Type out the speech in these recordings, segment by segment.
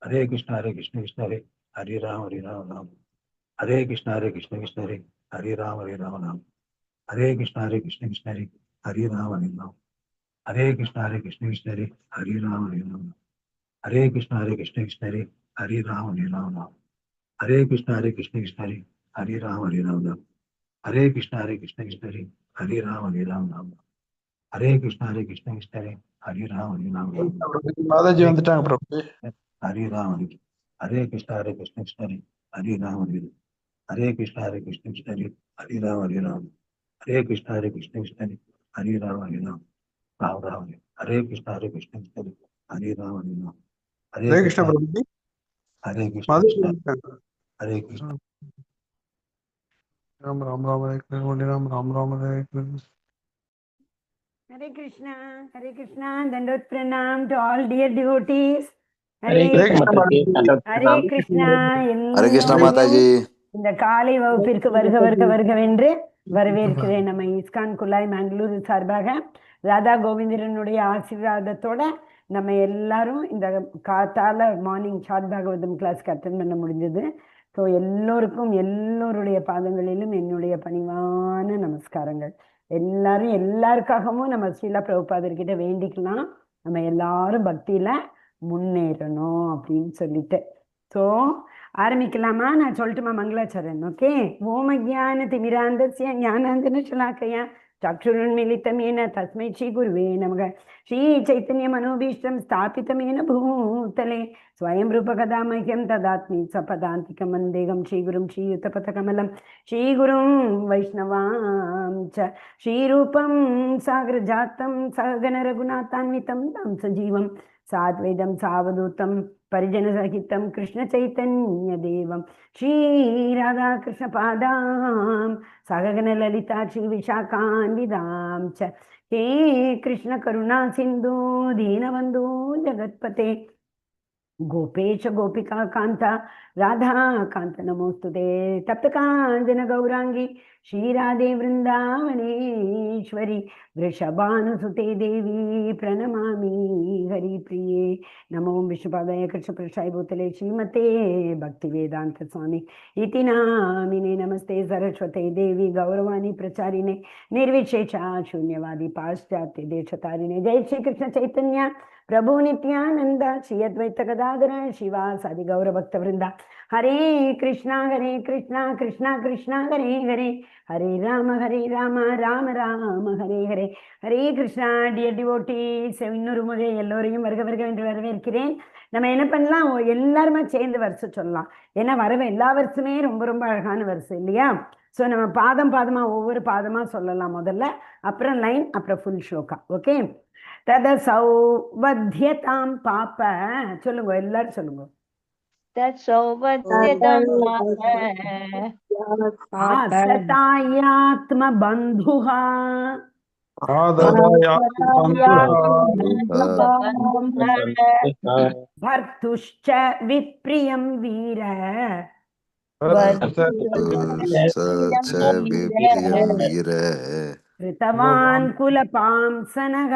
Hare Krishna Krishna Hare Hare Ram Ram. Hare Krishna Krishna Hare Hare Ram Ram. Hare Krishna Krishna Hare Hare Ram Ram. Hare Krishna Krishna Hare Hare Ram Ram. Hare Krishna Krishna Hare Hare Ram Ram. Hare Krishna Krishna Hare Hare Ram Ram. Hare Krishna Krishna Hare Hare Ram Ram. Hare Krishna Krishna Hare Hare Ram Ram. Mataji வந்துட்டாங்க பிரபு. Hare Ram. Hare Krishna Hare Hare Ram. Hare Krishna Krishna Hare Hare Ram. Hare Krishna Krishna Hare Hare Ram. Ram Ram. Hare Krishna Krishna Hare Hare Ram. Hare Krishna Prabhuji. Hare Krishna Mataji வந்துட்டாங்க. Hare Krishna. Ram Ram Ram Hare Krishna Ram Ram Ram Hare Krishna. Hare Krishna, Hare Krishna, Dandot Pranam to all dear devotees. Hare Krishna. Hare Krishna. Hare Krishna Mataji. இந்த காலை வகுப்பிற்கு வருக வருக வருகவென்று வரவேற்கிறேன். நம்ம ISKCON குல்லாய் Mangalore சார்பாக ராதா கோவிந்தரனுடைய ஆசீர்வாதத்தோட நம்ம எல்லாரும் இந்த காத்தால மார்னிங் சாத் பாகவதம் கிளாஸ்க்கு அட்டென்ட் பண்ண முடிஞ்சது. ஸோ எல்லோருக்கும் எல்லோருடைய பாதங்களிலும் என்னுடைய பணிவான நமஸ்காரங்கள். எல்லாரும் எல்லாருக்காகவும் நம்ம ஸ்ரீலா பிரபுபாதர்கிட்ட வேண்டிக்கலாம், நம்ம எல்லாரும் பக்தியில முன்னேறணும் அப்படின்னு சொல்லிட்டு. ஸோ ஆரம்பிக்கலாமா? நான் சொல்லட்டுமா மங்களாச்சரன்? ஓகே. ஓம ஜான திமிராந்தஸ்ய ஞானாந்தன ஷலாக்கயா சக்ஷுருன்மிலிதமேன தஸ்மை ஸ்ரீ குருவே நமக. ஸ்ரீ சைத்தன்ய மனோபீஷ்டம் ஸ்தாபிதமேன பூதலே ஸ்வயம் ரூபகதாமஹ்யம் ததாத்மி சபதாந்திகம் வந்தேகம் ஸ்ரீகுரும் ஸ்ரீயுதபதகமலம் ஸ்ரீகுரும் வைஷ்ணவாம் ச ஸ்ரீரூபம் சாகரஜாத்தம் சககன ரகுநாதான்விதம் தம் சஜீவம் சாத்வைதம் சாவதூத்தம் परिजनसहितं कृष्णचैतन्यदेवं श्रीराधाकृष्णपादां सहगणललिता श्रीविशाखान्विदां च हे कृष्णकरुणासिन्धु दीनबन्धु जगत्पते गोपेश गोपिका कांता राधा कांत नमोस्तुते तप्त कांचन गौरांगी श्रीराधे वृंदावनेश्वरी वृषभानुसुते देवी प्रणमामि हरिप्रिये. नमो विष्णुपादाय कृष्णप्रसाय भूतले श्रीमते भक्तिवेदांत स्वामी इति नामिने. नमस्ते सरस्वते देवी गौरवाणी प्रचारिणे निर्विशेषा शून्यवादी पाश्चात्य देशतारिणे. जय श्री कृष्ण चैतन्य प्रभु नित्यानंद श्री अद्वैत गदाधर शिवासादि गौर भक्त वृंदा. हरे कृष्णा कृष्णा कृष्णा हरे हरे हरे राम राम राम हरे हरे. हरे कृष्णा. டியர் டிவோட்டீஸ், இன்னொரு முறை எல்லோரையும் வருக வருக என்று வரவேற்கிறேன். நம்ம என்ன பண்ணலாம், எல்லாருமே சேர்ந்து வருஷம் சொல்லலாம். ஏன்னா எல்லா வருஷமே ரொம்ப ரொம்ப அழகான வருஷம் இல்லையா? ஸோ நம்ம பாதம் பாதமா ஒவ்வொரு பாதமா சொல்லலாம் முதல்ல, அப்புறம் லைன், அப்புறம் ஃபுல் ஸ்லோகா. ஓகே. தத சௌவத்யதாம் பாப சொல்லுங்க, எல்லாரும் சொல்லுங்க. ஆத்ம பந்துஹா பர்துஷ்ச விப்ரியம் வீர ऋतवान् कुलपांसनः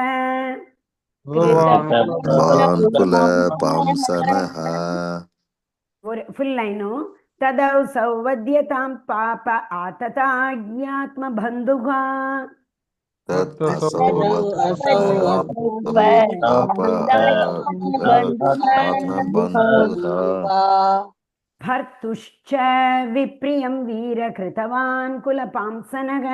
फुल लाइनो. तदौ सौवद्यतां पाप आतताज्ञात्म बन्धुः भर्तुश्च विप्रियं वीर कृतवान् कुलपांसनः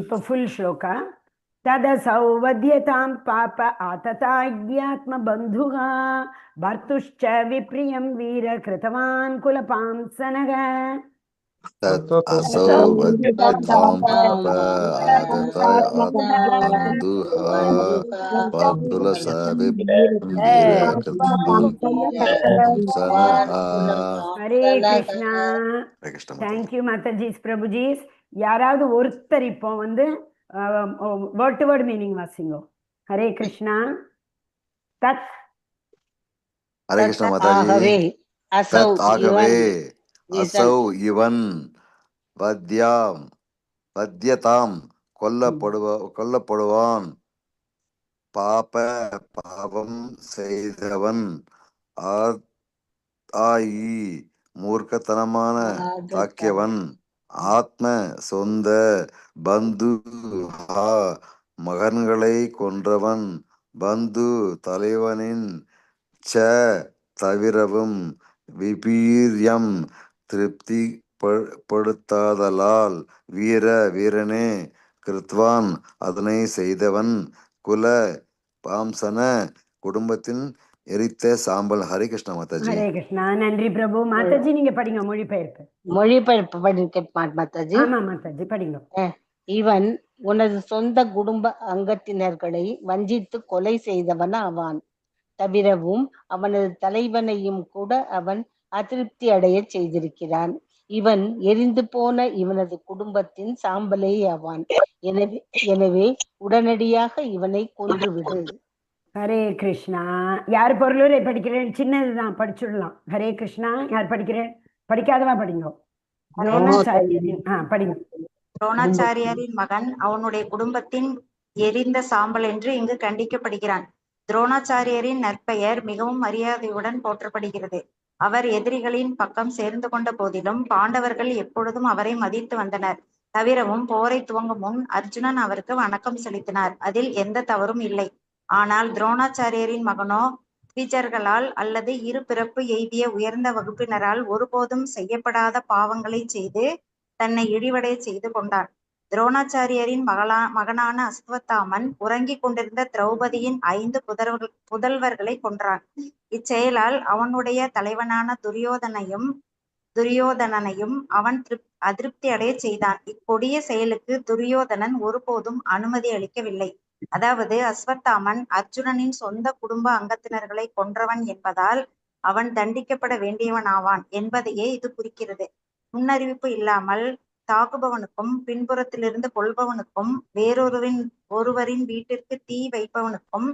இப்போ ஃபுல் ஸ்லோகா. தத சௌவத்யதாம் பாப ஆததாத்ம பந்துஹா பர்துஷ்ச விப்ரியம் வீர கிருதவான் குலபாம்சனக. ஹரே கிருஷ்ணா. தேங்க்யூ மாதாஜிஸ் பிரபுஜிஸ். யாராவது ஒருத்தர் இப்போ வேர்ட் டு வேர்ட் மீனிங் வாசிங்கோ. ஹரே கிருஷ்ணா. தத் ஹரே கிருஷ்ணா மாதாஜி. ஆகவே அசௌ இவன் வத்யதாம் கொல்லப்படுவான். பாவம் செய்தவன் ஆயி மூர்க்கத்தனமான தாக்கியவன் ஆத்ம சொந்த பந்து மகன்களை கொன்றவன் பந்து தலைவனின் தவிரவும் விபீரியம் திருப்தி படுத்தாதலால் வீரனே கிருத்வான் அதனை செய்தவன் குல பாம்சன குடும்பத்தின் எரித்த சாம்பல். ஹரே கிருஷ்ணா மாதாஜி. ஹரே கிருஷ்ணா. நன்றி பிரபு. மாதாஜி நீங்க படிங்க மொழிபெயர்ப்பு படிக்க மாதாஜி. ஆமா மாதாஜி படிங்க. இவன் உனது சொந்த குடும்ப அங்கத்தினர்களை வஞ்சித்து கொலை செய்தவன் ஆவான். தவிரவும் அவனது தலைவனையும் கூட அவன் அதிருப்தி அடைய செய்திருக்கிறான். இவன் எரிந்து போன இவனது குடும்பத்தின் சாம்பலே ஆவான். எனவே உடனடியாக இவனை கொன்றுவிடு. ஹரே கிருஷ்ணா. யார் பொருளுரை படிக்கிறேன்? சின்னதுதான், படிச்சுடலாம். ஹரே கிருஷ்ணா. யார் படிக்கிறேன்? படிக்காதவா படிங்க. படிங்க. துரோணாச்சாரியாரின் மகன் அவனுடைய குடும்பத்தின் எரிந்த சாம்பல் என்று இங்கு கண்டிக்கப்படுகிறான். துரோணாச்சாரியரின் நற்பெயர் மிகவும் மரியாதையுடன் போற்றப்படுகிறது. அவர் எதிரிகளின் பக்கம் சேர்ந்து கொண்ட போதிலும் பாண்டவர்கள் எப்பொழுதும் அவரை மதித்து வந்தனர். தவிரவும் போரை துவங்கும் முன் அர்ஜுனன் அவருக்கு வணக்கம் செலுத்தினார். அதில் எந்த தவறும் இல்லை. ஆனால் துரோணாச்சாரியரின் மகனோ த்விஜர்களால் அல்லது இரு பிறப்பு எய்திய உயர்ந்த வகுப்பினரால் ஒருபோதும் செய்யப்படாத பாவங்களை செய்து தன்னை இழிவடைய செய்து கொண்டான். துரோணாச்சாரியரின் மகனான அஸ்வத்தாமன் உறங்கிக் கொண்டிருந்த திரௌபதியின் 5 புதல்வர்களை கொன்றான். இச்செயலால் அவனுடைய தலைவனான துரியோதனனையும் அவன் அதிருப்தி அடைய செய்தான். இக்கொடிய செயலுக்கு துரியோதனன் ஒருபோதும் அனுமதி அளிக்கவில்லை. அதாவது அஸ்வத்தாமன் அர்ஜுனனின் சொந்த குடும்ப அங்கத்தினர்களை கொன்றவன் என்பதால் அவன் தண்டிக்கப்பட வேண்டியவனாவான் என்பதையே இது குறிக்கிறது. முன்னறிவிப்பு இல்லாமல் தாக்குபவனுக்கும் பின்புறத்திலிருந்து கொள்பவனுக்கும் ஒருவரின் வீட்டிற்கு தீ வைப்பவனுக்கும்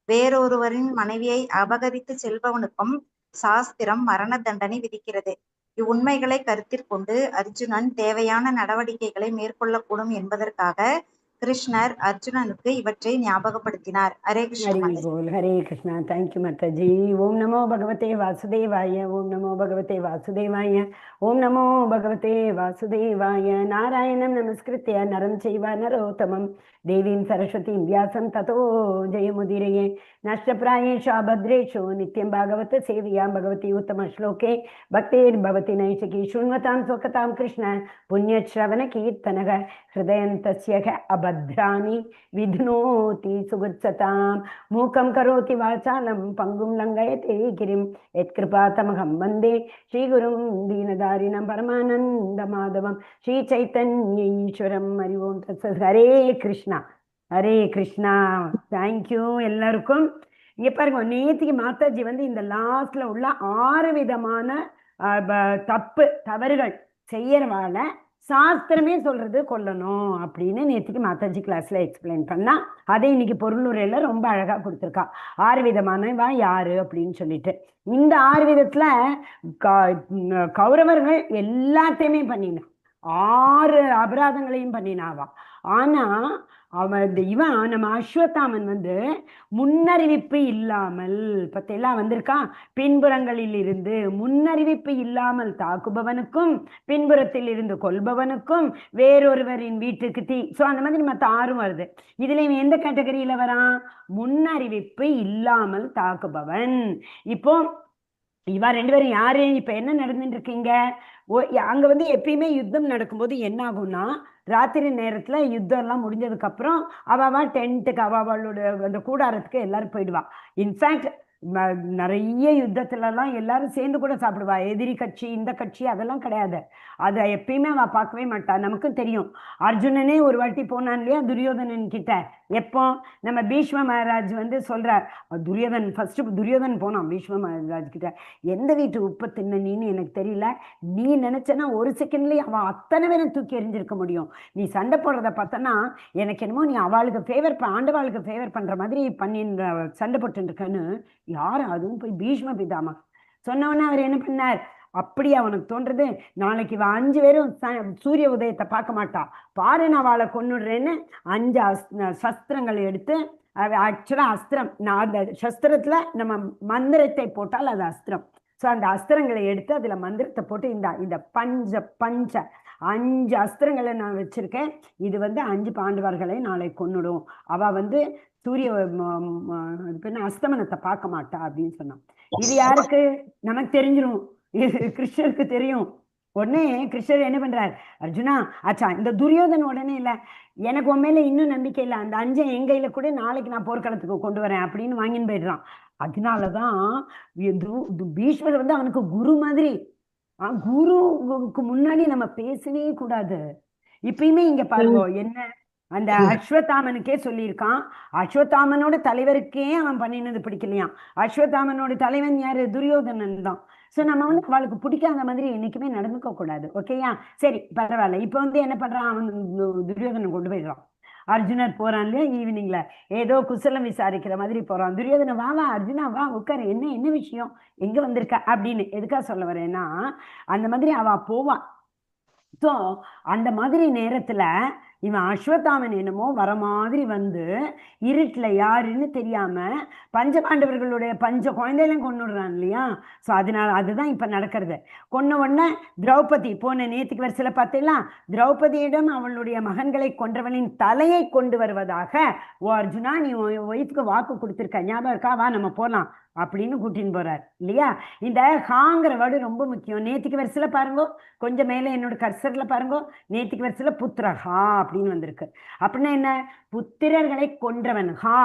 வேறொருவரின் மனைவியை அபகரித்து செல்பவனுக்கும் சாஸ்திரம் மரண தண்டனை விதிக்கிறது. இவ்வுண்மைகளை கருத்திற்கொண்டு அர்ஜுனன் தேவையான நடவடிக்கைகளை மேற்கொள்ளக்கூடும் என்பதற்காக கிருஷ்ணர் அர்ஜுனனுக்கு இவற்றை ஞாபகப்படுத்தினார். ஹரே கிருஷ்ணா. ஹரே கிருஷ்ணா. தேங்க்யூ மாதாஜி. ஓம் நமோ பகவதே வாசுதேவாய. ஓம் நமோ பகவதே வாசுதேவாய. ஓம் நமோ பகவதே வாசுதேவாய. நாராயணம் நமஸ்கிருத்ய நரம் செய்வ நரோத்தமம் தேவீம் சரஸ்வதீம் வியாசம் ததோ ஜெயமுதிரயே. நஷ்டப்பிராயேஷு அபத்ரேஷு நித்யம் பாகவத சேவியாம் பகவதி உத்தம ஸ்லோகே பக்திர்பவதி நைஷகி शृण्वतां स्वकतां कृष्ण पुण्यश्रवण कीर्तनः हृदयन्तस्य अभद्राणि विध्नोति सुगुत्सतां मूकं करोति वाचालं पङ्गुं लङ्घयते गिरिं यत्कृपातमहं वन्दे श्रीगुरुं दीनदारिणं परमानन्दमाधवं श्रीचैतन्य ईश्वरं हरि ओं तत्सत्. हरे கிருஷ்ணா. ஹரே கிருஷ்ணா. தேங்க்யூ எல்லாருக்கும். இங்கே பாருங்க, நேற்றுக்கு மாதாஜி இந்த லாஸ்ட்ல உள்ள 6 விதமான தவறுகள் செய்யறவால சாஸ்திரமே சொல்றது கொல்லணும் அப்படின்னு நேற்றுக்கு மாதாஜி கிளாஸ்ல எக்ஸ்பிளைன் பண்ணா. அதை இன்னைக்கு பொருளுரையில ரொம்ப அழகா கொடுத்துருக்கா. 6 விதமானவா யாரு அப்படின்னு சொல்லிட்டு. இந்த 6 விதத்துல கௌரவர்கள் எல்லாத்தையுமே பண்ணினா, 6 அபராதங்களையும் பண்ணினாவா. ஆனா இவன் நம்ம அஸ்வத்தாமன் முன்னறிவிப்பு இல்லாமல் பத்தெல்லாம் வந்திருக்கா. பின்புறங்களில் இருந்து முன்னறிவிப்பு இல்லாமல் தாக்குபவனுக்கும் பின்புறத்தில் இருந்து கொல்பவனுக்கும் வேறொருவரின் வீட்டுக்கு தீ. ஸோ அந்த மாதிரி மற்ற 6 வருது. இதுல இவன் எந்த கேட்டகரியில வரான்? முன்னறிவிப்பு இல்லாமல் தாக்குபவன். இப்போ இவா 2 பேரும் யாரு? இப்ப என்ன நடந்துட்டு இருக்கீங்க? அங்க எப்பயுமே யுத்தம் நடக்கும்போது என்ன ஆகும்னா, ராத்திரி நேரத்துல யுத்தம் எல்லாம் முடிஞ்சதுக்கு அப்புறம் அவ டென்ட்டுக்கு அவளோட அந்த கூடாரத்துக்கு எல்லாரும் போயிடுவா. இன்ஃபேக்ட் நிறைய யுத்தத்துல எல்லாம் எல்லாரும் சேர்ந்து கூட சாப்பிடுவா. எதிரி கட்சி இந்த கட்சி அதெல்லாம் கிடையாது. அதை எப்பயுமே அவ பார்க்கவே மாட்டா. நமக்கும் தெரியும். அர்ஜுனனே ஒரு வாட்டி போனான் இல்லையா துரியோதனன் கிட்ட. எப்போ நம்ம பீஷ்ம மகாராஜ் சொல்றார், துரியோதன் போனான் பீஷ்ம மகாராஜ் கிட்ட. எந்த வீட்டு உப்பு தின்ன நீன்னு எனக்கு தெரியல, நீ நினைச்சனா ஒரு செகண்ட்லயே அவன் அத்தனை பேரும் தூக்கி எறிஞ்சிருக்க முடியும். நீ சண்டை போடுறத பார்த்தனா எனக்கு என்னமோ நீ அவளுக்கு ஆண்டவாளுக்கு ஃபேவர் பண்ற மாதிரி பண்ணி சண்டை போட்டு இருக்கன்னு. யாரு? அதுவும் போய் பீஷ்ம பிதாமகர் சொன்னவொன்னே அவர் என்ன பண்ணார்? அப்படியே அவனுக்கு தோன்றது, நாளைக்கு இவ 5 பேரும் சூரிய உதயத்தை பார்க்க மாட்டா, பாரு நான் அவளை கொன்னுடுறேன்னு 5 சஸ்திரங்களை எடுத்து, ஆக்சுவலா அஸ்திரம், நான் அந்த சஸ்திரத்துல நம்ம மந்திரத்தை போட்டால் அது அஸ்திரம். ஸோ அந்த அஸ்திரங்களை எடுத்து அதுல மந்திரத்தை போட்டு இந்த பஞ்ச 5 அஸ்திரங்களை நான் வச்சிருக்கேன், இது 5 பாண்டவர்களை நாளை கொன்னுடும், அவ சூரிய அஸ்தமனத்தை பார்க்க மாட்டா அப்படின்னு சொன்னான். இது யாருக்கு? நமக்கு தெரிஞ்சிடும், கிருஷ்ணருக்கு தெரியும். உடனே கிருஷ்ணர் என்ன பண்றார், அர்ஜுனா ஆச்சா இந்த துரியோதன உடனே இல்ல, எனக்கு உண்மையில இன்னும் நம்பிக்கை இல்லை, அந்த 5 என் கையில கூட நாளைக்கு நான் போர்க்களத்துக்கு கொண்டு வரேன் அப்படின்னு வாங்கின்னு போயிடுறான். அதனாலதான் பீஷ்மர் அவனுக்கு குரு மாதிரி. குருவுக்கு முன்னாடி நம்ம பேசவே கூடாது. இப்பயுமே இங்க பாருங்க, என்ன அந்த அஸ்வத்தாமனுக்கே சொல்லியிருக்கான், அஸ்வத்தாமனோட தலைவருக்கே அவன் பண்ணினது பிடிக்கலையாம். அஸ்வத்தாமனோட தலைவன் யாரு? துரியோதனன் தான். ஸோ நம்ம அவளுக்கு பிடிக்காத மாதிரி என்னைக்குமே நடந்துக்க கூடாது. ஓகேயா? சரி பரவாயில்ல. இப்போ என்ன பண்றான், அவன் துரியோதனன் கொண்டு போயிடுறான். அர்ஜுனர் போறான் இல்லையா, ஈவினிங்ல ஏதோ குசலம் விசாரிக்கிற மாதிரி போறான். துரியோதன வா அர்ஜுனா வா உட்காரு, என்ன விஷயம், எங்க வந்திருக்க அப்படின்னு. எதுக்காக சொல்ல வரேன்னா, அந்த மாதிரி அவ போவான். ஸோ அந்த மாதிரி நேரத்துல இவன் அஸ்வத்தாமன் என்னமோ வர மாதிரி இருட்டுல யாருன்னு தெரியாம பஞ்சபாண்டவர்களுடைய 5 குழந்தைகளும் கொன்னுடுறான் இல்லையா. ஸோ அதனால அதுதான் இப்ப நடக்கிறது. கொன்ன உடனே திரௌபதி போன நேற்றுக்கு வரிசையில பார்த்தீங்களா, திரௌபதியிடம் அவளுடைய மகன்களை கொன்றவனின் தலையை கொண்டு வருவதாக, ஓ அர்ஜுனா நீ ஒய்ஃபுக்கு வாக்கு கொடுத்துருக்க, ஞாபகம் இருக்கா, வா நம்ம போலாம் அப்படின்னு கூட்டின்னு போறார் இல்லையா. இந்த ஹாங்கிற வேர்டு ரொம்ப முக்கியம். நேற்றுக்கு வரிசையில பாருங்க, கொஞ்சம் மேல என்னோட கர்சர்ல பாருங்க, நேற்றுக்கு வரிசையில புத்திரஹா அப்படின்னு வந்திருக்கு. அப்படின்னா என்ன, புத்திரர்களை கொன்றவன், ஹா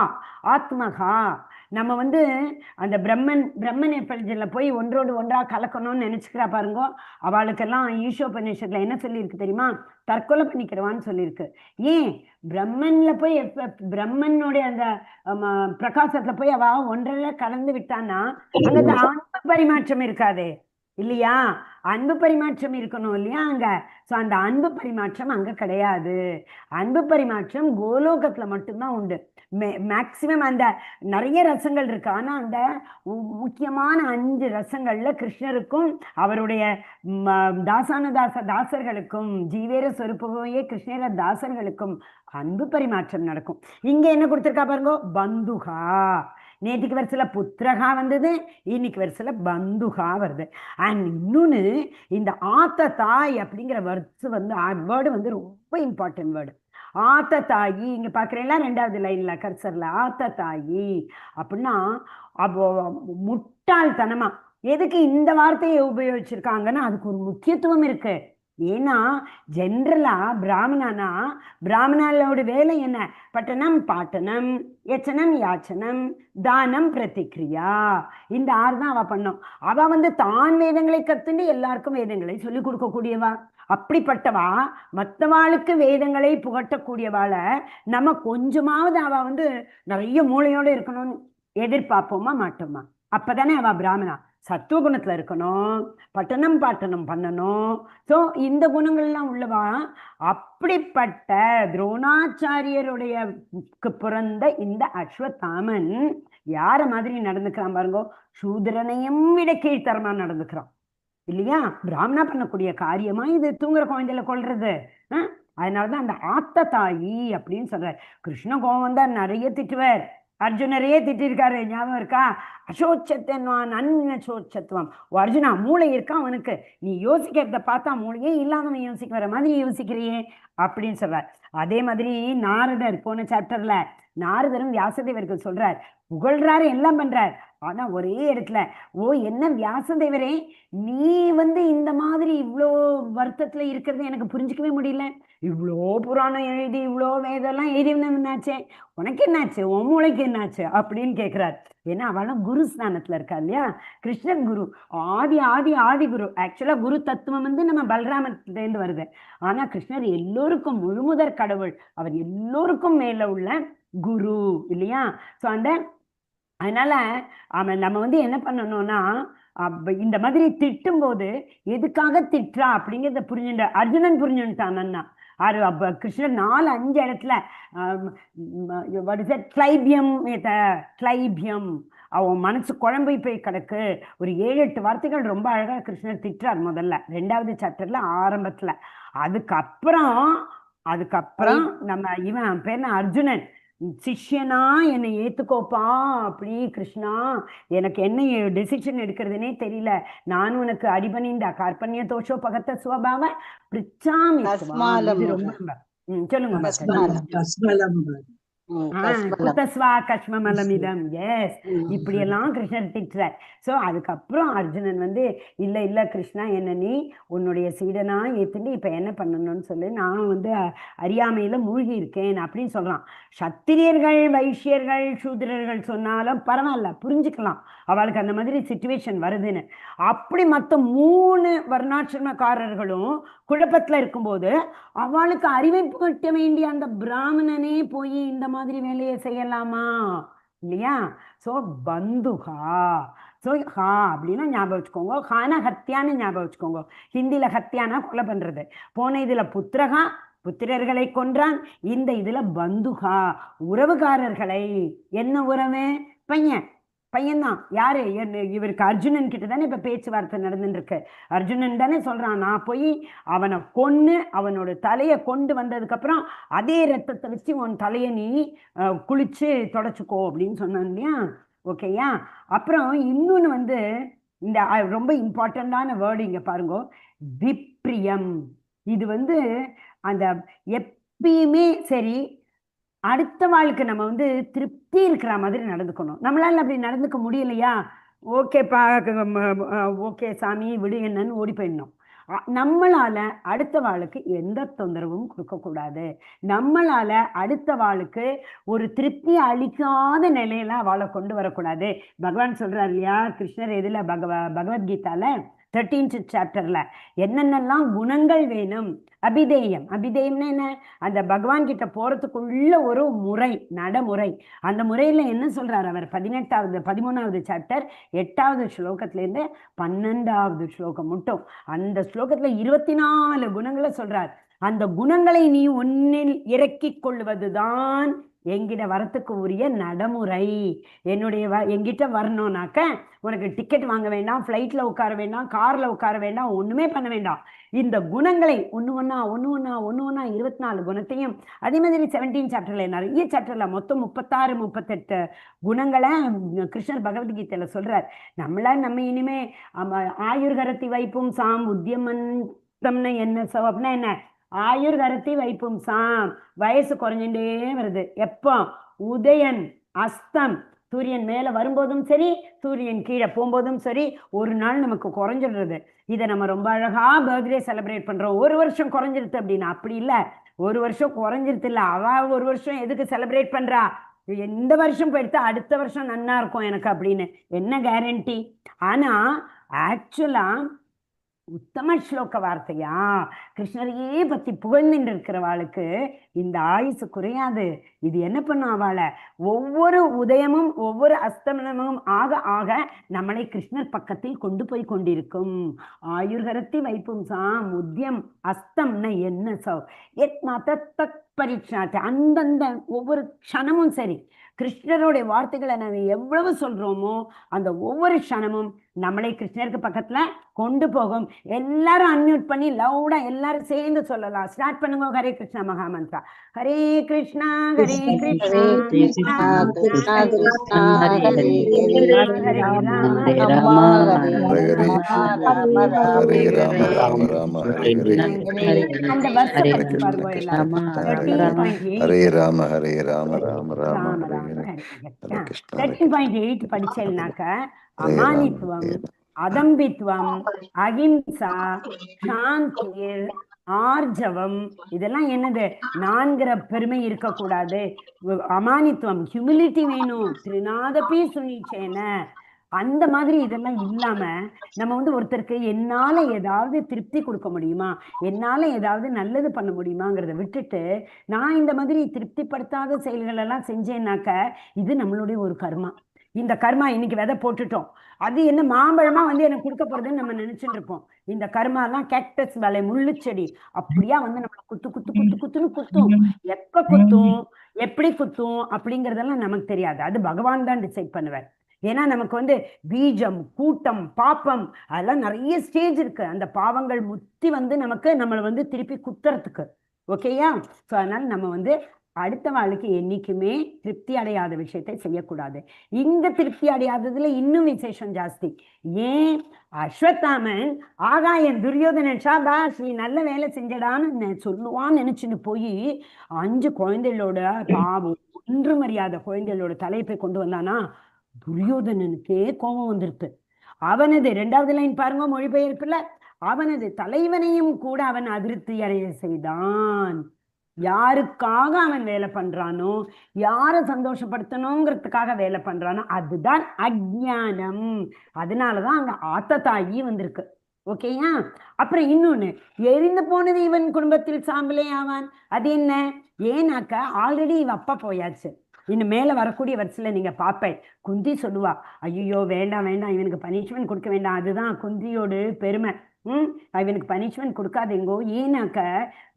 ஆத்மஹா. நம்ம அந்த பிரம்மன் எப்பல்ல போய் ஒன்றோடு ஒன்றா கலக்கணும்னு நினைச்சுக்கிறா பாருங்க, அவளுக்கெல்லாம் ஈஷோபநிஷத்துல என்ன சொல்லியிருக்கு தெரியுமா, தற்கொலை பண்ணிக்கிறவான்னு சொல்லியிருக்கு. ஏன் பிரம்மன்ல போய் பிரம்மனுடைய அந்த பிரகாசத்துல போய் அவ ஒன்றரை கலந்து விட்டான்னா அங்க அன்பு பரிமாற்றம் இருக்காதே இல்லையா, அன்பு பரிமாற்றம் இருக்கணும் இல்லையா அங்க. ஸோ அந்த அன்பு பரிமாற்றம் அங்க கிடையாது. அன்பு பரிமாற்றம் கோலோகத்துல மட்டும்தான் உண்டு. மேக்சிமம் அந்த நிறைய ரசங்கள் இருக்கு, ஆனா அந்த முக்கியமான 5 ரசங்கள்ல கிருஷ்ணருக்கும் அவருடைய தாசர்களுக்கும் ஜீவேர சொருப்பவே கிருஷ்ணர தாசர்களுக்கும் அன்பு பரிமாற்றம் நடக்கும். இங்க என்ன கொடுத்திருக்கா பாருங்க, பந்துகா. நேற்றுக்கு வரிசையில புத்திரகா வந்தது, இன்னைக்கு வரிசையில பந்துகா வருது. அண்ட் இன்னொன்னு, இந்த ஆத்த தாய் அப்படிங்கிற வேர்டு ரொம்ப இம்பார்ட்டன்ட் வேர்டு. ஆத்த தாயி இங்க பாக்குறீங்களா, 2வது லைன்ல கர்சர்ல ஆத்த தாயி அப்படின்னா முட்டாள்தனமா. எதுக்கு இந்த வார்த்தையை உபயோகிச்சிருக்காங்கன்னா அதுக்கு ஒரு முக்கியத்துவம் இருக்கு. ஏன்னா ஜென்ரலா பிராமணாலோட வேலை என்ன, பட்டனம் பாட்டனம் யச்சனம் யாச்சனம் தானம் பிரதிக்ரியா, இந்த 6 தான் அவ பண்ணும். அவ தான் வேதங்களை கத்துண்டு எல்லாருக்கும் வேதங்களை சொல்லிக் கொடுக்கக்கூடியவா. அப்படிப்பட்டவா மற்றவாளுக்கு வேதங்களை புகட்டக்கூடியவாளை நம்ம கொஞ்சமாவது அவ நிறைய மூளையோட இருக்கணும்னு எதிர்பார்ப்போமா மாட்டோமா? அப்பதானே அவ பிராமணா. சத்துவகுணத்துல இருக்கணும், பட்டனம் பாட்டனம் பண்ணணும். ஸோ இந்த குணங்கள்லாம் உள்ளவா. அப்படிப்பட்ட துரோணாச்சாரியருடைய பிறந்த இந்த அஸ்வத்தாமன் யார மாதிரி நடந்துக்கிறான் பாருங்க, சூத்திரனையும் விட கீழ்த்தரமா நடந்துக்கிறான் இல்லையா. பிராமணா பண்ணக்கூடிய காரியமா இது தூங்குற குழந்தையில கொள்றது. அதனாலதான் அந்த ஆத்த தாயி அப்படின்னு சொல்றாரு. கிருஷ்ண கோவம் தான் நிறைய திட்டுவார், அர்ஜுனரையே திட்டிருக்காரு, ஞாபகம் இருக்கா. அசோச்சத்தன்வான் அன்னசோச்சத்துவம். அர்ஜுனா மூளை இருக்கா அவனுக்கு, நீ யோசிக்கிறத பார்த்தா மூளையே இல்லாதவன் யோசிக்க வர மாதிரி யோசிக்கிறியே அப்படின்னு சொல்றார். அதே மாதிரி நாரதர் போன சாப்டர்ல நாரதரும் வியாசதேவருக்கு சொல்றார், புகழ்றாரு எல்லாம் பண்றார். ஆனா ஒரே இடத்துல, ஓ என்ன வியாசதேவரே நீ இந்த மாதிரி இவ்வளோ வருத்தத்துல இருக்கிறது எனக்கு புரிஞ்சுக்கவே முடியல, இவ்வளோ புராணம் எழுதி இவ்வளோ வேதெல்லாம் எழுதினா என்னாச்சே, உனக்கு என்னாச்சு, உன் மூளைக்கு என்னாச்சு அப்படின்னு கேட்கிறார். ஏன்னா அவளும் குரு ஸ்தானத்துல இருக்கா இல்லையா. கிருஷ்ணன் குரு, ஆதி குரு. ஆக்சுவலா குரு தத்துவம் நம்ம பலராமத்திலேருந்து வருது. ஆனா கிருஷ்ணர் எல்லோருக்கும் முழுமுதற் கடவுள், அவர் எல்லோருக்கும் மேல உள்ள குரு இல்லையா. ஸோ அதனால நம்ம என்ன பண்ணணும்னா, இந்த மாதிரி திட்டும் போது எதுக்காக திட்டுறா அப்படிங்கிறத புரிஞ்சுட்ட அர்ஜுனன் புரிஞ்சுட்டான். கிருஷ்ணர் 4-5 இடத்துல கிளைபியம் கிளைபியம் அவன் மனசு குழம்பி போய் கிடக்கு. ஒரு 7-8 வார்த்தைகள் ரொம்ப அழகா கிருஷ்ணர் திட்டுறார் முதல்ல 2வது சாப்டர்ல ஆரம்பத்துல. அதுக்கப்புறம் நம்ம இவன் பேர் அர்ஜுனன் சிஷ்யனா என்னை ஏத்துக்கோப்பா, அப்படி கிருஷ்ணா எனக்கு என்ன டெசிஷன் எடுக்கிறதுனே தெரியல, நான் உனக்கு அடிபணிந்த கார்பண்ய தோஷோ பகத்த சுவபாவ பிரிச்சாமி. இது ரொம்ப சொல்லுங்க. குதஸ்வா கஷ்மமலமிதம். எஸ், இப்படி எல்லாம் கிருஷ்ணர் திட்டுறார். ஸோ அதுக்கப்புறம் அர்ஜுனன் இல்ல கிருஷ்ணா என்ன நீ உன்னுடைய சீடனா ஏத்துட்டு இப்ப என்ன பண்ணணும்னு சொல்லி நான் அறியாமையில மூழ்கி இருக்கேன் அப்படின்னு சொல்றான். சத்திரியர்கள் வைஷ்யர்கள் சூத்திரர்கள் சொன்னாலும் பரவாயில்ல, புரிஞ்சுக்கலாம் அவளுக்கு அந்த மாதிரி சிச்சுவேஷன் வருதுன்னு. அப்படி மற்ற 3 வர்ணாசிரமக்காரர்களும் குழப்பத்துல இருக்கும்போது அவளுக்கு அறிவை புகட்ட வேண்டிய அந்த பிராமணனே போய் இந்த மாதிரி வேலையை செய்யலாமா இல்லையா? சோ பந்துகா. ஸோ ஹா அப்படின்னா ஞாபகம் வச்சுக்கோங்க, ஹானா ஹத்தியான்னு ஞாபகம் வச்சுக்கோங்க. ஹிந்தியில ஹத்தியானா கொலை பண்றது. போன இதுல புத்திரகா புத்திரர்களை கொன்றான், இந்த இதுல பந்துகா உறவுகாரர்களை. என்ன உறவு? பையன்தான். யாரு? இவருக்கு அர்ஜுனன் கிட்ட தானே இப்ப பேச்சுவார்த்தை நடந்துட்டு இருக்கு. அர்ஜுனன் தானே சொல்றான் நான் போய் அவனை கொன்னு அவனோட தலையை கொண்டு வந்ததுக்கு அப்புறம் அதே ரத்தத்தை வச்சு உன் தலையை நீ குளிச்சு தொடச்சுக்கோ அப்படின்னு சொன்னான் இல்லையா? ஓகேயா? அப்புறம் இன்னொன்னு இந்த ரொம்ப இம்பார்ட்டண்டான வேர்டு இங்க பாருங்க, விப்ரியம். இது அந்த எப்பயுமே சரி அடுத்த வாழ்க்கை நம்ம திருப்தி இருக்கிற மாதிரி நடந்துக்கணும். நம்மளால அப்படி நடந்துக்க முடியலையா? ஓகேப்பா, ஓகே சாமி விடு என்னன்னு ஓடி போயிடணும். நம்மளால அடுத்த வாளுக்கு எந்த தொந்தரவும் கொடுக்கக்கூடாது. நம்மளால அடுத்த வாளுக்கு ஒரு திருப்தி அளிக்காத நிலையில அவளை கொண்டு வரக்கூடாது. பகவான் சொல்றாரு இல்லையா, கிருஷ்ணர் எதுல பகவத்கீதால 13th சாப்டர்ல என்னென்னலாம் குணங்கள் வேணும். அபிதேயம்னா என்ன? அந்த பகவான் கிட்ட போறதுக்குள்ள ஒரு முறை, நடைமுறை. அந்த முறையில என்ன சொல்றாரு அவர்? 13வது சாப்டர் 8வது ஸ்லோகத்துல இருந்து 12வது ஸ்லோகம் மட்டும் அந்த ஸ்லோகத்துல 24 குணங்களை சொல்றார். அந்த குணங்களை நீ ஒன்னில் இறக்கிக் கொள்வதுதான் என்கிட்ட வரத்துக்கு உரிய நடைமுறை. என்கிட்ட வரணும்னாக்க உனக்கு டிக்கெட் வாங்க வேண்டாம், ஃப்ளைட்ல உட்கார வேண்டாம், கார்ல உட்கார வேண்டாம், ஒண்ணுமே பண்ண வேண்டாம். இந்த குணங்களை ஒண்ணு ஒண்ணா 24 குணத்தையும் அதே மாதிரி 17 சாப்டர்ல நிறைய சாப்டர்ல மொத்தம் 36-38 குணங்களை கிருஷ்ணர் பகவத்கீதையில சொல்றார். நம்ம இனிமே ஆயுர்கரத்தி வைப்பும் சாம் உத்தியமந்தம்னு என்ன அப்படின்னா என்ன? ஆயுர்கரத்தி வைப்பும் சாம், வயசு குறைஞ்சுட்டே வருது. எப்போ? உதயன் அஸ்தம், சூரியன் மேல வரும்போதும் சரி சூரியன் கீழே போகும்போதும் சரி ஒரு நாள் நமக்கு குறைஞ்சிடுறது. இதை நம்ம ரொம்ப அழகா பர்த்டே செலிப்ரேட் பண்றோம். ஒரு வருஷம் குறைஞ்சிருது அப்படின்னா அப்படி இல்லை, ஒரு வருஷம் குறைஞ்சிருது இல்லை. அவ ஒரு வருஷம் எதுக்கு செலிப்ரேட் பண்றா? எந்த வருஷம் போயிடுத்து அடுத்த வருஷம் நன்னா இருக்கும் எனக்கு அப்படின்னு என்ன கேரண்டி? ஆனா ஆக்சுவலா உத்தம ஸ்லோக வார்த்தையா கிருஷ்ணரையே பத்தி புகழ்ந்துட்டு இருக்கிறவாளுக்கு இந்த ஆயுசு குறையாது. இது என்ன பண்ணும்? அவளை ஒவ்வொரு உதயமும் ஒவ்வொரு அஸ்தமனமும் ஆக ஆக நம்மளை கிருஷ்ணர் பக்கத்தில் கொண்டு போய் கொண்டிருக்கும். ஆயுர்கரத்தி வைப்பும் சாம் உத்தியம் அஸ்தம்னா என்ன சவ் எத் மத பரீட்சாட்டு. அந்தந்த ஒவ்வொரு க்ஷணமும் சரி கிருஷ்ணருடைய வார்த்தைகளை நம்ம எவ்வளவு சொல்றோமோ அந்த ஒவ்வொரு க்ஷணமும் நம்மளை கிருஷ்ணருக்கு பக்கத்துல கொண்டு போகும். எல்லாரும் அன்மியூட் பண்ணி லவுடா எல்லாரும் சேர்ந்து சொல்லலாம். ஸ்டார்ட் பண்ணுங்க. ஹரே கிருஷ்ணா மகாமந்திரா. ஹரே கிருஷ்ணா ஹரே கிருஷ்ணா கிருஷ்ணா கிருஷ்ணா கிருஷ்ணா ஹரே ஹரே ராம ஹரே ராம ராம ஹரே ஹரே. அந்த வருஷம் படிச்சு பாருங்க எல்லாரும். ஹரே ராம ராம ராம ஹரே ஹரே. 13.8 படிச்சேன்னாக்க அமானித்துவம், அதம்பித்துவம், அகிம்சா, சாந்தி, ஆர்ஜவம் இதெல்லாம் என்னது? 4 பெருமை இருக்கக்கூடாது. அமானித்துவம் ஹியூமிலிட்டி வேணும். திரிநாதபி சுனிச்சேன அந்த மாதிரி இதெல்லாம் இல்லாம நம்ம ஒருத்தருக்கு என்னால ஏதாவது திருப்தி கொடுக்க முடியுமா, என்னால ஏதாவது நல்லது பண்ண முடியுமாங்கிறத விட்டுட்டு நான் இந்த மாதிரி திருப்திப்படுத்தாத செயல்கள் எல்லாம் செஞ்சேன்னாக்க இது நம்மளுடைய ஒரு கர்மா. இந்த கர்மா இன்னைக்கு விதை போட்டுட்டோம், அது என்ன மாம்பழமா வந்து எனக்கு கொடுக்க போறதுன்னு நம்ம நினைச்சுட்டு இருப்போம். இந்த கர்மாலாம் கேக்டஸ் வலை முள்ளுச்செடி அப்படியா வந்து நம்மளை குத்து குத்து குத்து குத்துன்னு குத்தும். எப்ப குத்தும், எப்படி குத்தும் அப்படிங்கறதெல்லாம் நமக்கு தெரியாது. அது பகவான் தான் டிசைட் பண்ணுவார். ஏன்னா நமக்கு வந்து பீஜம், கூட்டம், பாப்பம் அதெல்லாம் நிறைய ஸ்டேஜ் இருக்கு. அந்த பாவங்கள் முத்தி வந்து நமக்கு நம்மளை வந்து திருப்பி குத்துறதுக்கு. ஓகேயா? ஸோ அதனால நம்ம வந்து அடுத்த வாழ்க்கை என்னைக்குமே திருப்தி அடையாத விஷயத்தை செய்யக்கூடாது. இங்க திருப்தி அடையாததுல இன்னும் விசேஷம் ஜாஸ்தி. ஏன்? அஸ்வத்தாமன் ஆகாயன் துரியோதனன் ஷாபாஷ் நீ நல்ல வேலை செஞ்சடான்னு சொல்லுவான்னு நினைச்சுன்னு போய் 5 குழந்தைகளோட பாவம் ஒன்று மரியாதை குழந்தைகளோட தலையை போய் கொண்டு வந்தானா துரியோதனனுக்கே கோபம் வந்துருது. அவனது 2வது லைன் பாருங்க, மொழிபெயர்ப்புல அவனது தலைவனையும் கூட அவன் அதிருப்தி அடைய செய்தான். யாருக்காக அவன் வேலை பண்றானோ, யாரை சந்தோஷப்படுத்தணுங்கிறதுக்காக வேலை பண்றானோ அதுதான் அஜ்ஞானம். அதனாலதான் அங்க ஆத்ததாயி வந்திருக்கு. ஓகேயா? அப்புறம் இன்னொன்னு, எரிந்து போனது இவன் குடும்பத்தில் சாம்பலே ஆவான். அது என்ன? ஏன்னாக்கா ஆல்ரெடி இவ அப்பா போயாச்சு. இன்னும் மேல வரக்கூடிய வருஷத்துல நீங்க பாப்பேன், குந்தி சொல்லுவா, ஐயோ வேண்டாம் வேண்டாம் இவனுக்கு பனிஷ்மெண்ட் கொடுக்க வேண்டாம். அதுதான் குந்தியோடு பெருமை. இவனுக்கு பனிஷ்மெண்ட் கொடுக்காதீங்கோ. ஏன்னாக்க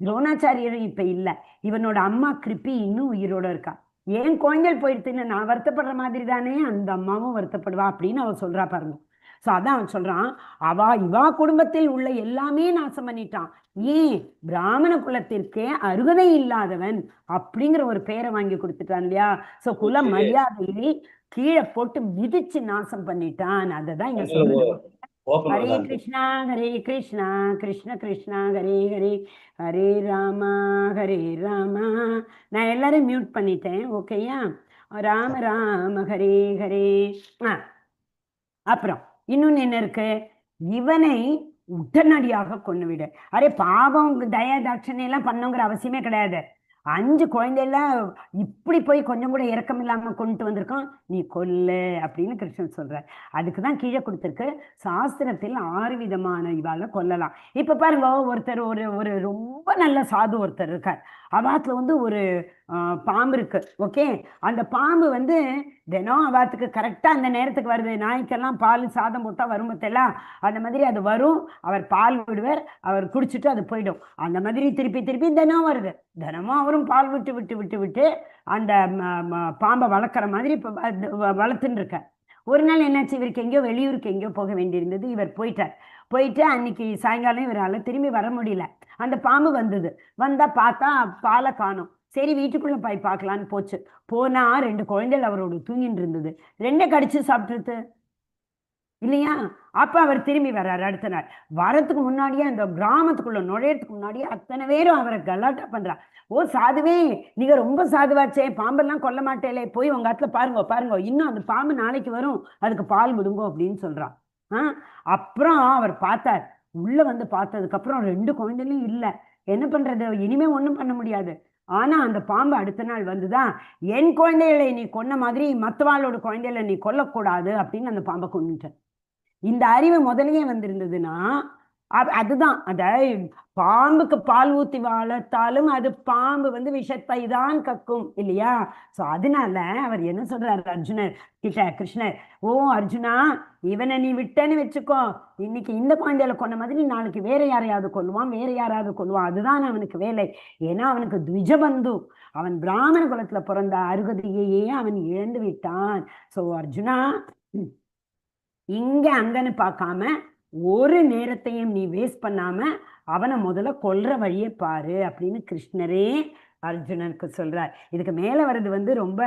துரோணாச்சாரியரும் இப்ப இல்லை, இவனோட அம்மா கிருப்பி இன்னும் உயிரோட இருக்கா. ஏன் குழந்தைகள் போயிடுத்துன்னு நான் வருத்தப்படுற மாதிரி தானே அந்த அம்மாவும் வருத்தப்படுவா அப்படின்னு அவன் சொல்றா பாருங்க. ஸோ அதான் அவன் சொல்றான், இவா குடும்பத்தில் உள்ள எல்லாமே நாசம் பண்ணிட்டான். ஏன்? பிராமண குலத்திற்கே அருகதை இல்லாதவன் அப்படிங்கிற ஒரு பேரை வாங்கி கொடுத்துட்டான் இல்லையா? ஸோ குல மரியாதையை கீழே போட்டு மிதிச்சு நாசம் பண்ணிட்டான். அததான் இங்க சொல்றது. ஹரே கிருஷ்ணா கிருஷ்ண கிருஷ்ணா ஹரே ஹரே, ஹரே ராமா ஹரே ராமா. நான் எல்லாரையும் மியூட் பண்ணிட்டேன். ஓகேயா? ராம ராம ஹரே ஹரே. அப்புறம் இன்னொன்னு என்ன இருக்கு? இவனை உடனடியாக கொன்னுவிடு. அரே பாவம் தயா தாட்சணை எல்லாம் பண்ணுங்கிற அவசியமே கிடையாது. 5 குழந்தையெல்லாம் இப்படி போய் கொஞ்சம் கூட இறக்கம் இல்லாம கொண்டு வந்திருக்கான், நீ கொல்லு அப்படின்னு கிருஷ்ணன் சொல்றார். அதுக்குதான் கீழே கொடுத்திருக்கு, சாஸ்திரத்தில் 6 விதமான இவால கொல்லலாம். இப்ப பாருங்க, ஒருத்தர் ஒரு ரொம்ப நல்ல சாது ஒருத்தர் இருக்கார். அவாத்துல வந்து ஒரு பாம்பு இருக்கு. ஓகே, அந்த பாம்பு வந்து தினம் அவாத்துக்கு கரெக்டா அந்த நேரத்துக்கு வருது. நாய்க்கெல்லாம் பால் சாதம் போட்டா வரும் பத்தெல்லாம், அந்த மாதிரி அது வரும். அவர் பால் விடுவார், அவர் குடிச்சிட்டு அது போயிடும். அந்த மாதிரி திருப்பி திருப்பி தினம் வருது. தினமும் அவரும் பால் விட்டு விட்டு விட்டு விட்டு அந்த பாம்பை வளர்க்குற மாதிரி இப்போ வளர்த்துன்னு இருக்க. ஒரு நாள் என்னாச்சு, இவருக்கு எங்கேயோ வெளியூருக்கு எங்கேயோ போக வேண்டியிருந்தது. இவர் போயிட்டு அன்னைக்கு சாயங்காலம் இவரால் திரும்பி வர முடியல. அந்த பாம்பு வந்தது. வந்தா பார்த்தா பாலை காணோம். சரி வீட்டுக்குள்ள போய் பார்க்கலான்னு போனா 2 குழந்தைகள் அவரோட தூங்கிட்டு இருந்தது. 2 கடிச்சு சாப்பிட்டுருது இல்லையா? அப்ப அவர் திரும்பி வர்றாரு. அடுத்த நாள் வரத்துக்கு முன்னாடியே அந்த கிராமத்துக்குள்ள நுழையறதுக்கு முன்னாடியே அத்தனை பேரும் அவரை கலாட்டா பண்றா. ஓ சாதுவே, நீங்க ரொம்ப சாதுவாச்சே, பாம்பெல்லாம் கொல்ல மாட்டேலே, போய் உங்க இடத்துல பாருங்க இன்னும் அந்த பாம்பு நாளைக்கு வரும், அதுக்கு பால் விடுங்கோ அப்படின்னு சொல்றான். அப்புறம் அவர் பார்த்தார். உள்ள வந்து பார்த்ததுக்கு அப்புறம் 2 குழந்தைகளும் இல்லை. என்ன பண்றது? இனிமே ஒண்ணும் பண்ண முடியாது. ஆனா அந்த பாம்பு அடுத்த நாள் வந்துதான், என் குழந்தைகளை நீ கொன்ன மாதிரி மற்றவாளோட குழந்தைகளை நீ கொல்லக்கூடாது அப்படின்னு அந்த பாம்பை கொண்டுட்ட. இந்த அறிவு முதலையே வந்திருந்ததுன்னா அதுதான், அத பாம்புக்கு பால் ஊத்தி வளர்த்தாலும் அது பாம்பு வந்து விஷத்தை தான் கக்கும் இல்லையா? சோ அதனால அவர் என்ன சொல்றாரு அர்ஜுனர் கிட்ட, கிருஷ்ணர், ஓ அர்ஜுனா, இவனை நீ விட்டேன்னு வச்சுக்கோ, இன்னைக்கு இந்த குழந்தையில கொன்ன மாதிரி நாளைக்கு வேற யாரையாவது கொல்லுவான். அதுதான் அவனுக்கு வேலை. ஏன்னா அவனுக்கு த்விஜபந்து, அவன் பிராமண குலத்துல பிறந்த அருகதையே அவன் இழந்து விட்டான். சோ அர்ஜுனா, இங்க அங்கன்னு பார்க்காம ஒரு நேரத்தையும் நீ வேஸ்ட் பண்ணாம அவனை முதல்ல கொல்ற வழியை பாரு அப்படின்னு கிருஷ்ணரே அர்ஜுனனுக்கு சொல்றார். இதுக்கு மேல வர்றது வந்து ரொம்ப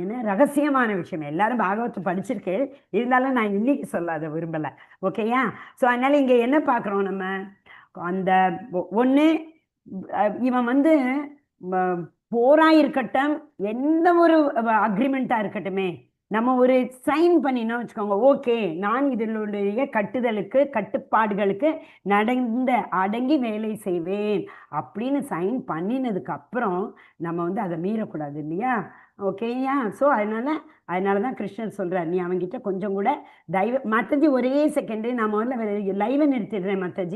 என்ன ரகசியமான விஷயம். எல்லாரும் பாகவத்தை படிச்சிருக்கேன், இருந்தாலும் நான் இன்னைக்கு சொல்லாத விரும்பல. ஓகேயா? ஸோ அதனால இங்க என்ன பார்க்குறோம் நம்ம, அந்த ஒண்ணு இவன் வந்து போரா இருக்கட்டும், எந்த ஒரு அக்ரிமெண்டா இருக்கட்டுமே, நம்ம ஒரு சைன் பண்ணினோம் வச்சுக்கோங்க, ஓகே நான் இதனுடைய கட்டுப்பாடுகளுக்கு அடங்கி வேலை செய்வேன் அப்படின்னு சைன் பண்ணினதுக்கு அப்புறம் நம்ம வந்து அதை மீறக்கூடாது இல்லையா? ஓகேயா? ஸோ அதனாலதான் கிருஷ்ணர் சொல்றார், நீ அவன்கிட்ட கொஞ்சம் கூட மற்றஜி ஒரே செகண்ட் நான் முதல்ல லைவை நிறுத்திடுறேன் மற்றஜி.